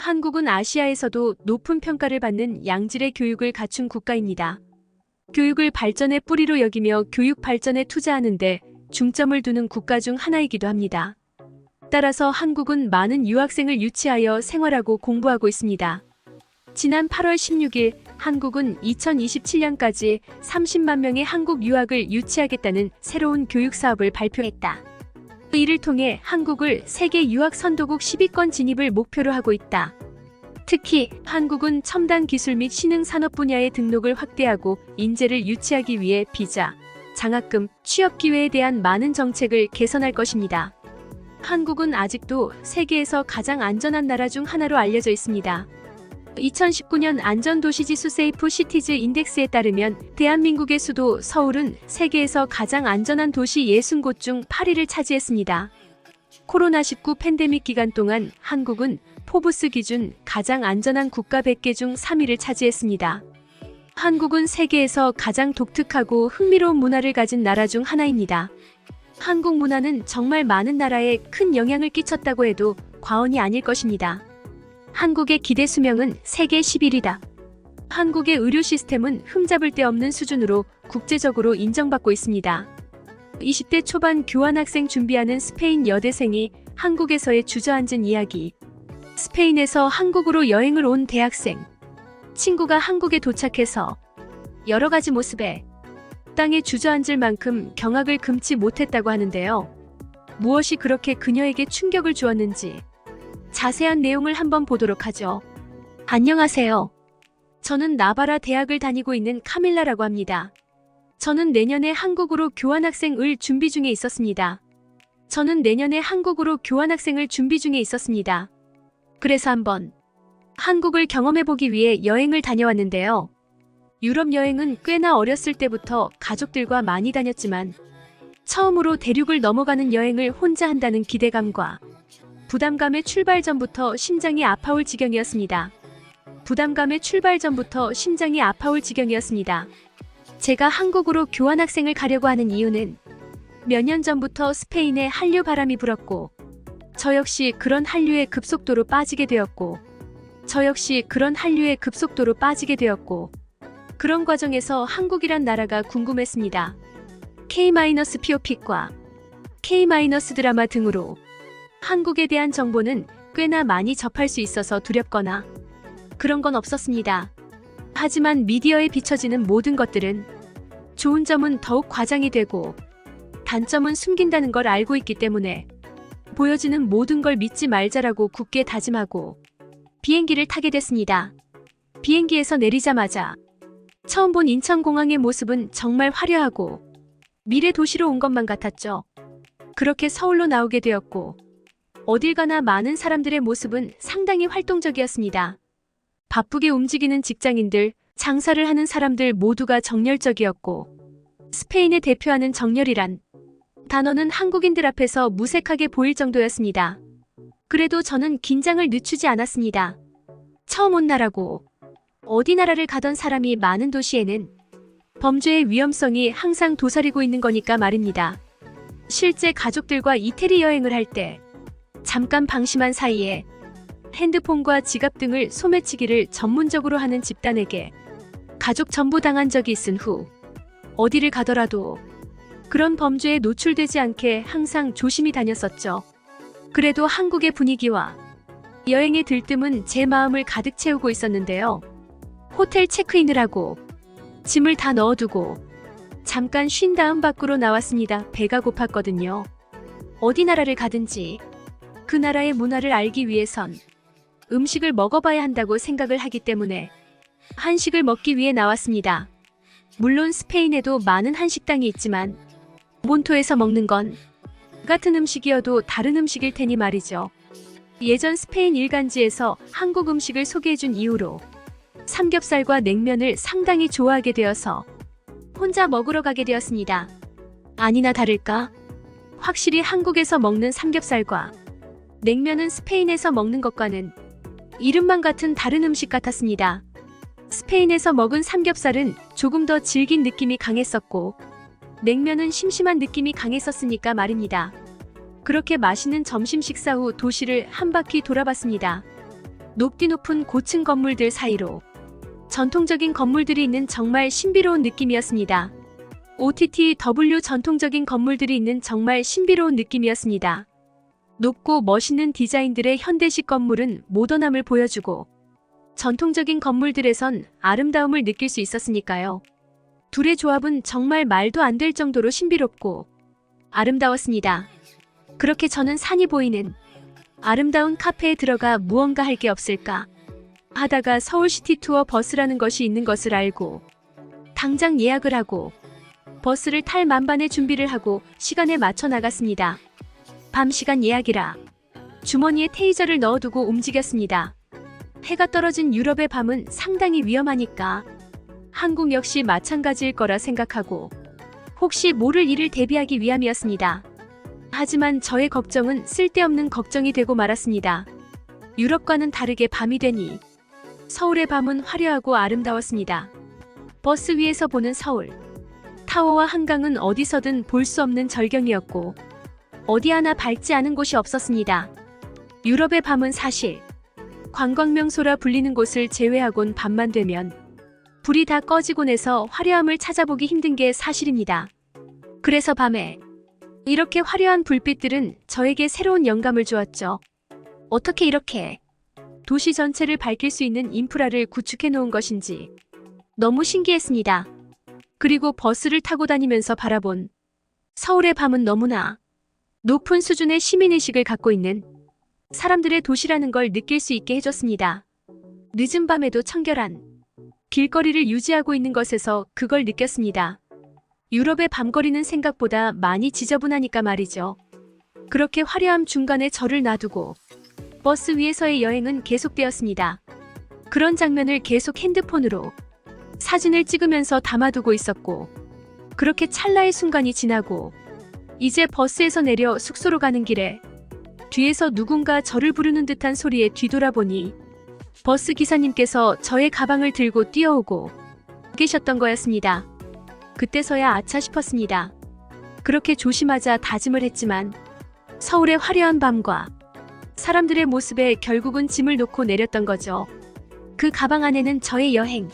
한국은 아시아에서도 높은 평가를 받는 양질의 교육을 갖춘 국가입니다. 교육을 발전의 뿌리로 여기며 교육 발전에 투자하는데 중점을 두는 국가 중 하나이기도 합니다. 따라서 한국은 많은 유학생을 유치하여 생활하고 공부하고 있습니다. 지난 8월 16일 한국은 2027년까지 30만 명의 한국 유학을 유치하겠다는 새로운 교육 사업을 발표했다. 이를 통해 한국을 세계 유학 선도국 10위권 진입을 목표로 하고 있다. 특히 한국은 첨단 기술 및 신흥 산업 분야의 등록을 확대하고 인재를 유치하기 위해 비자, 장학금, 취업 기회에 대한 많은 정책을 개선할 것입니다. 한국은 아직도 세계에서 가장 안전한 나라 중 하나로 알려져 있습니다. 2019년 안전도시지수 세이프 시티즈 인덱스에 따르면 대한민국의 수도 서울은 세계에서 가장 안전한 도시 60곳 중 8위를 차지했습니다. 코로나19 팬데믹 기간 동안 한국은 포브스 기준 가장 안전한 국가 100개 중 3위를 차지했습니다. 한국은 세계에서 가장 독특하고 흥미로운 문화를 가진 나라 중 하나입니다. 한국 문화는 정말 많은 나라에 큰 영향을 끼쳤다고 해도 과언이 아닐 것입니다. 한국의 기대 수명은 세계 11위다. 한국의 의료 시스템은 흠잡을 데 없는 수준으로 국제적으로 인정받고 있습니다. 20대 초반 교환학생 준비하는 스페인 여대생이 한국에서의 주저앉은 이야기. 스페인에서 한국으로 여행을 온 대학생. 친구가 한국에 도착해서 여러 가지 모습에 땅에 주저앉을 만큼 경악을 금치 못했다고 하는데요. 무엇이 그렇게 그녀에게 충격을 주었는지 자세한 내용을 한번 보도록 하죠. 안녕하세요. 저는 나바라 대학을 다니고 있는 카밀라라고 합니다. 저는 내년에 한국으로 교환학생을 준비 중에 있었습니다. 그래서 한번 한국을 경험해보기 위해 여행을 다녀왔는데요. 유럽 여행은 꽤나 어렸을 때부터 가족들과 많이 다녔지만 처음으로 대륙을 넘어가는 여행을 혼자 한다는 기대감과 부담감에 출발 전부터 심장이 아파올 지경이었습니다. 제가 한국으로 교환학생을 가려고 하는 이유는 몇 년 전부터 스페인에 한류 바람이 불었고 저 역시 그런 한류에 급속도로 빠지게 되었고 그런 과정에서 한국이란 나라가 궁금했습니다. K-피오픽과 K-드라마 등으로 한국에 대한 정보는 꽤나 많이 접할 수 있어서 두렵거나 그런 건 없었습니다. 하지만 미디어에 비춰지는 모든 것들은 좋은 점은 더욱 과장이 되고 단점은 숨긴다는 걸 알고 있기 때문에 보여지는 모든 걸 믿지 말자라고 굳게 다짐하고 비행기를 타게 됐습니다. 비행기에서 내리자마자 처음 본 인천공항의 모습은 정말 화려하고 미래 도시로 온 것만 같았죠. 그렇게 서울로 나오게 되었고 어딜 가나 많은 사람들의 모습은 상당히 활동적이었습니다. 바쁘게 움직이는 직장인들, 장사를 하는 사람들 모두가 정열적이었고 스페인을 대표하는 정열이란 단어는 한국인들 앞에서 무색하게 보일 정도였습니다. 그래도 저는 긴장을 늦추지 않았습니다. 처음 온 나라고 어디 나라를 가던 사람이 많은 도시에는 범죄의 위험성이 항상 도사리고 있는 거니까 말입니다. 실제 가족들과 이태리 여행을 할 때 잠깐 방심한 사이에 핸드폰과 지갑 등을 소매치기를 전문적으로 하는 집단에게 가족 전부 당한 적이 있은 후 어디를 가더라도 그런 범죄에 노출되지 않게 항상 조심히 다녔었죠. 그래도 한국의 분위기와 여행의 들뜸은 제 마음을 가득 채우고 있었는데요. 호텔 체크인을 하고 짐을 다 넣어두고 잠깐 쉰 다음 밖으로 나왔습니다. 배가 고팠거든요. 어디 나라를 가든지 그 나라의 문화를 알기 위해선 음식을 먹어봐야 한다고 생각을 하기 때문에 한식을 먹기 위해 나왔습니다. 물론 스페인에도 많은 한식당이 있지만 본토에서 먹는 건 같은 음식이어도 다른 음식일 테니 말이죠. 예전 스페인 일간지에서 한국 음식을 소개해준 이후로 삼겹살과 냉면을 상당히 좋아하게 되어서 혼자 먹으러 가게 되었습니다. 아니나 다를까? 확실히 한국에서 먹는 삼겹살과 냉면은 스페인에서 먹는 것과는 이름만 같은 다른 음식 같았습니다. 스페인에서 먹은 삼겹살은 조금 더 질긴 느낌이 강했었고 냉면은 심심한 느낌이 강했었으니까 말입니다. 그렇게 맛있는 점심 식사 후 도시를 한 바퀴 돌아봤습니다. 높디 높은 고층 건물들 사이로 전통적인 건물들이 있는 정말 신비로운 느낌이었습니다. OTTW 전통적인 건물들이 있는 정말 신비로운 느낌이었습니다. 높고 멋있는 디자인들의 현대식 건물은 모던함을 보여주고 전통적인 건물들에선 아름다움을 느낄 수 있었으니까요. 둘의 조합은 정말 말도 안 될 정도로 신비롭고 아름다웠습니다. 그렇게 저는 산이 보이는 아름다운 카페에 들어가 무언가 할 게 없을까 하다가 서울시티 투어 버스라는 것이 있는 것을 알고 당장 예약을 하고 버스를 탈 만반의 준비를 하고 시간에 맞춰 나갔습니다. 밤 시간 예약이라 주머니에 테이저를 넣어두고 움직였습니다. 해가 떨어진 유럽의 밤은 상당히 위험하니까 한국 역시 마찬가지일 거라 생각하고 혹시 모를 일을 대비하기 위함이었습니다. 하지만 저의 걱정은 쓸데없는 걱정이 되고 말았습니다. 유럽과는 다르게 밤이 되니 서울의 밤은 화려하고 아름다웠습니다. 버스 위에서 보는 서울. 타워와 한강은 어디서든 볼 수 없는 절경이었고 어디 하나 밝지 않은 곳이 없었습니다. 유럽의 밤은 사실 관광명소라 불리는 곳을 제외하곤 밤만 되면 불이 다 꺼지곤 해서 화려함을 찾아보기 힘든 게 사실입니다. 그래서 밤에 이렇게 화려한 불빛들은 저에게 새로운 영감을 주었죠. 어떻게 이렇게 도시 전체를 밝힐 수 있는 인프라를 구축해 놓은 것인지 너무 신기했습니다. 그리고 버스를 타고 다니면서 바라본 서울의 밤은 너무나 높은 수준의 시민의식을 갖고 있는 사람들의 도시라는 걸 느낄 수 있게 해줬습니다. 늦은 밤에도 청결한 길거리를 유지하고 있는 것에서 그걸 느꼈습니다. 유럽의 밤거리는 생각보다 많이 지저분하니까 말이죠. 그렇게 화려함 중간에 저를 놔두고 버스 위에서의 여행은 계속되었습니다. 그런 장면을 계속 핸드폰으로 사진을 찍으면서 담아두고 있었고 그렇게 찰나의 순간이 지나고 이제 버스에서 내려 숙소로 가는 길에 뒤에서 누군가 저를 부르는 듯한 소리에 뒤돌아보니 버스 기사님께서 저의 가방을 들고 뛰어오고 계셨던 거였습니다. 그때서야 아차 싶었습니다. 그렇게 조심하자 다짐을 했지만 서울의 화려한 밤과 사람들의 모습에 결국은 짐을 놓고 내렸던 거죠. 그 가방 안에는 저의 여행,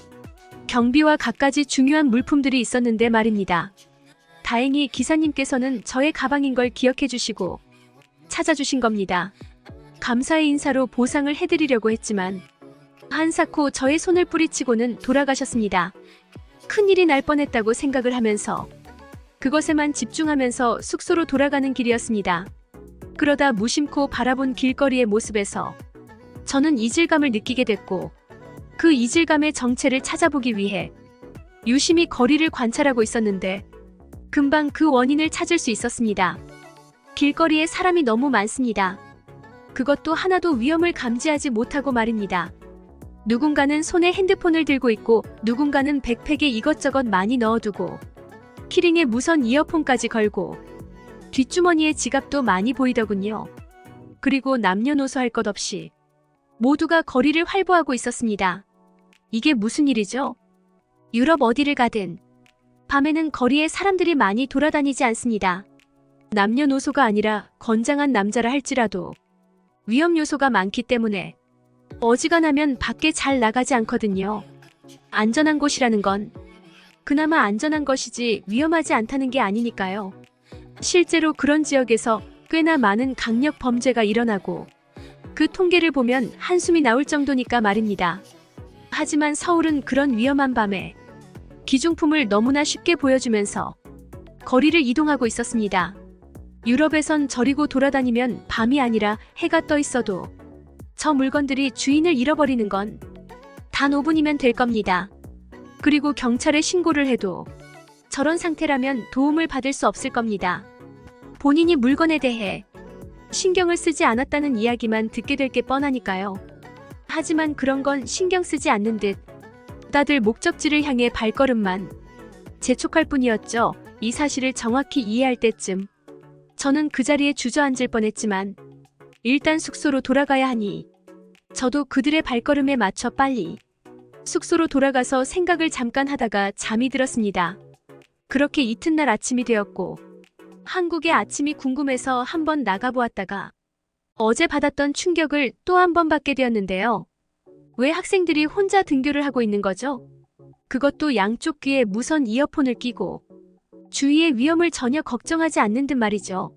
경비와 갖가지 중요한 물품들이 있었는데 말입니다. 다행히 기사님께서는 저의 가방인 걸 기억해 주시고 찾아주신 겁니다. 감사의 인사로 보상을 해드리려고 했지만 한사코 저의 손을 뿌리치고는 돌아가셨습니다. 큰일이 날 뻔했다고 생각을 하면서 그것에만 집중하면서 숙소로 돌아가는 길이었습니다. 그러다 무심코 바라본 길거리의 모습에서 저는 이질감을 느끼게 됐고 그 이질감의 정체를 찾아보기 위해 유심히 거리를 관찰하고 있었는데 금방 그 원인을 찾을 수 있었습니다. 길거리에 사람이 너무 많습니다. 그것도 하나도 위험을 감지하지 못하고 말입니다. 누군가는 손에 핸드폰을 들고 있고 누군가는 백팩에 이것저것 많이 넣어두고 키링에 무선 이어폰까지 걸고 뒷주머니에 지갑도 많이 보이더군요. 그리고 남녀노소 할 것 없이 모두가 거리를 활보하고 있었습니다. 이게 무슨 일이죠? 유럽 어디를 가든 밤에는 거리에 사람들이 많이 돌아다니지 않습니다. 남녀노소가 아니라 건장한 남자라 할지라도 위험 요소가 많기 때문에 어지간하면 밖에 잘 나가지 않거든요. 안전한 곳이라는 건 그나마 안전한 것이지 위험하지 않다는 게 아니니까요. 실제로 그런 지역에서 꽤나 많은 강력 범죄가 일어나고 그 통계를 보면 한숨이 나올 정도니까 말입니다. 하지만 서울은 그런 위험한 밤에 기중품을 너무나 쉽게 보여주면서 거리를 이동하고 있었습니다. 유럽에선 저리고 돌아다니면 밤이 아니라 해가 떠 있어도 저 물건들이 주인을 잃어버리는 건 단 5분이면 될 겁니다. 그리고 경찰에 신고를 해도 저런 상태라면 도움을 받을 수 없을 겁니다. 본인이 물건에 대해 신경을 쓰지 않았다는 이야기만 듣게 될 게 뻔하니까요. 하지만 그런 건 신경 쓰지 않는 듯 다들 목적지를 향해 발걸음만 재촉할 뿐이었죠. 이 사실을 정확히 이해할 때쯤 저는 그 자리에 주저앉을 뻔했지만 일단 숙소로 돌아가야 하니 저도 그들의 발걸음에 맞춰 빨리 숙소로 돌아가서 생각을 잠깐 하다가 잠이 들었습니다. 그렇게 이튿날 아침이 되었고 한국의 아침이 궁금해서 한번 나가보았다가 어제 받았던 충격을 또 한 번 받게 되었는데요. 왜 학생들이 혼자 등교를 하고 있는 거죠? 그것도 양쪽 귀에 무선 이어폰을 끼고 주위의 위험을 전혀 걱정하지 않는 듯 말이죠.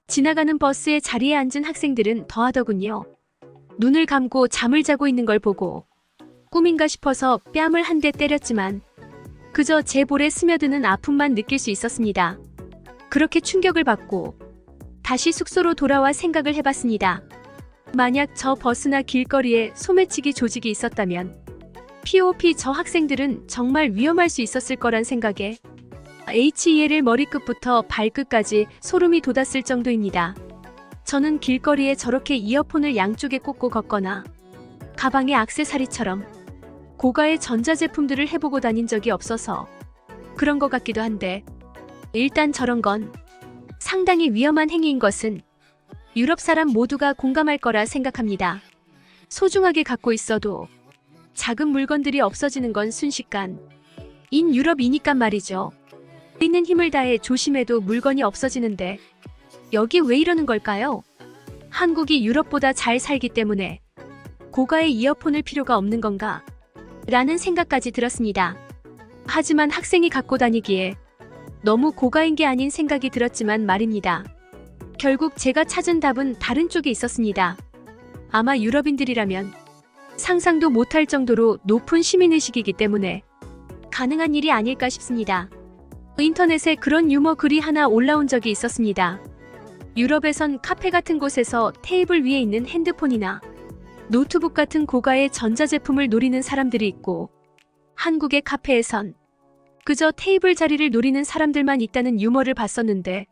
지나가는 버스에 자리에 앉은 학생들은 더하더군요. 눈을 감고 잠을 자고 있는 걸 보고 꿈인가 싶어서 뺨을 한 대 때렸지만 그저 제 볼에 스며드는 아픔만 느낄 수 있었습니다. 그렇게 충격을 받고 다시 숙소로 돌아와 생각을 해봤습니다. 만약 저 버스나 길거리에 소매치기 조직이 있었다면 POP 저 학생들은 정말 위험할 수 있었을 거란 생각에 HEL을 머리끝부터 발끝까지 소름이 돋았을 정도입니다. 저는 길거리에 저렇게 이어폰을 양쪽에 꽂고 걷거나 가방에 액세서리처럼 고가의 전자제품들을 해보고 다닌 적이 없어서 그런 것 같기도 한데, 일단 저런 건 상당히 위험한 행위인 것은 유럽 사람 모두가 공감할 거라 생각합니다. 소중하게 갖고 있어도 작은 물건들이 없어지는 건 순식간 인 유럽이니까 말이죠. 있는 힘을 다해 조심해도 물건이 없어지는데 여기 왜 이러는 걸까요? 한국이 유럽보다 잘 살기 때문에 고가의 이어폰을 필요가 없는 건가? 라는 생각까지 들었습니다. 하지만 학생이 갖고 다니기에 너무 고가인 게 아닌 생각이 들었지만 말입니다. 결국 제가 찾은 답은 다른 쪽에 있었습니다. 아마 유럽인들이라면 상상도 못할 정도로 높은 시민의식이기 때문에 가능한 일이 아닐까 싶습니다. 인터넷에 그런 유머 글이 하나 올라온 적이 있었습니다. 유럽에선 카페 같은 곳에서 테이블 위에 있는 핸드폰이나 노트북 같은 고가의 전자제품을 노리는 사람들이 있고, 한국의 카페에선 그저 테이블 자리를 노리는 사람들만 있다는 유머를 봤었는데,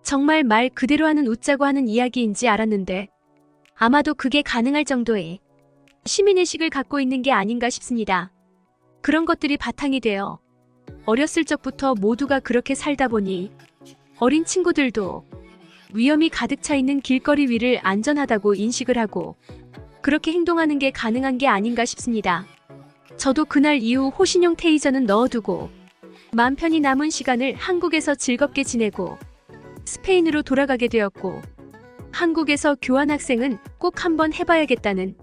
정말 말 그대로 하는 웃자고 하는 이야기인지 알았는데 아마도 그게 가능할 정도의 시민의식을 갖고 있는 게 아닌가 싶습니다. 그런 것들이 바탕이 되어 어렸을 적부터 모두가 그렇게 살다 보니 어린 친구들도 위험이 가득 차 있는 길거리 위를 안전하다고 인식을 하고 그렇게 행동하는 게 가능한 게 아닌가 싶습니다. 저도 그날 이후 호신용 테이저는 넣어두고 맘 편히 남은 시간을 한국에서 즐겁게 지내고 스페인으로 돌아가게 되었고, 한국에서 교환학생은 꼭 한번 해봐야겠다는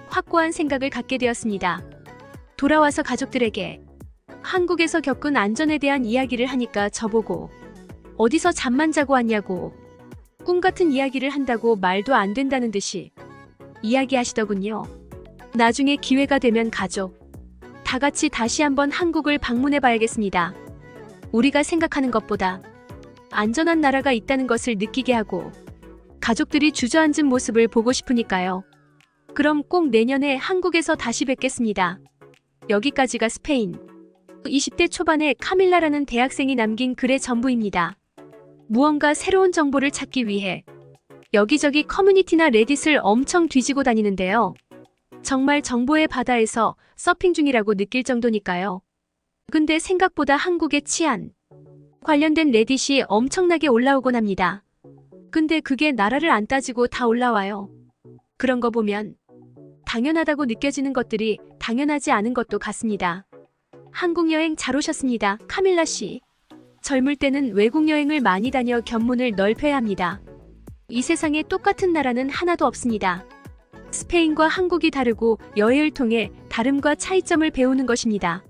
확고한 생각을 갖게 되었습니다. 돌아와서 가족들에게 한국에서 겪은 안전에 대한 이야기를 하니까 저보고 어디서 잠만 자고 왔냐고 꿈 같은 이야기를 한다고 말도 안 된다는 듯이 이야기하시더군요. 나중에 기회가 되면 가족 다 같이 다시 한번 한국을 방문해 봐야겠습니다. 우리가 생각하는 것보다 안전한 나라가 있다는 것을 느끼게 하고 가족들이 주저앉은 모습을 보고 싶으니까요. 그럼 꼭 내년에 한국에서 다시 뵙겠습니다. 여기까지가 스페인 20대 초반의 카밀라라는 대학생이 남긴 글의 전부입니다. 무언가 새로운 정보를 찾기 위해 여기저기 커뮤니티나 레딧을 엄청 뒤지고 다니는데요. 정말 정보의 바다에서 서핑 중이라고 느낄 정도니까요. 근데 생각보다 한국의 치안 관련된 레딧이 엄청나게 올라오곤 합니다. 근데 그게 나라를 안 따지고 다 올라와요. 그런 거 보면 당연하다고 느껴지는 것들이 당연하지 않은 것도 같습니다. 한국 여행 잘 오셨습니다. 카밀라 씨. 젊을 때는 외국 여행을 많이 다녀 견문을 넓혀야 합니다. 이 세상에 똑같은 나라는 하나도 없습니다. 스페인과 한국이 다르고 여행을 통해 다름과 차이점을 배우는 것입니다.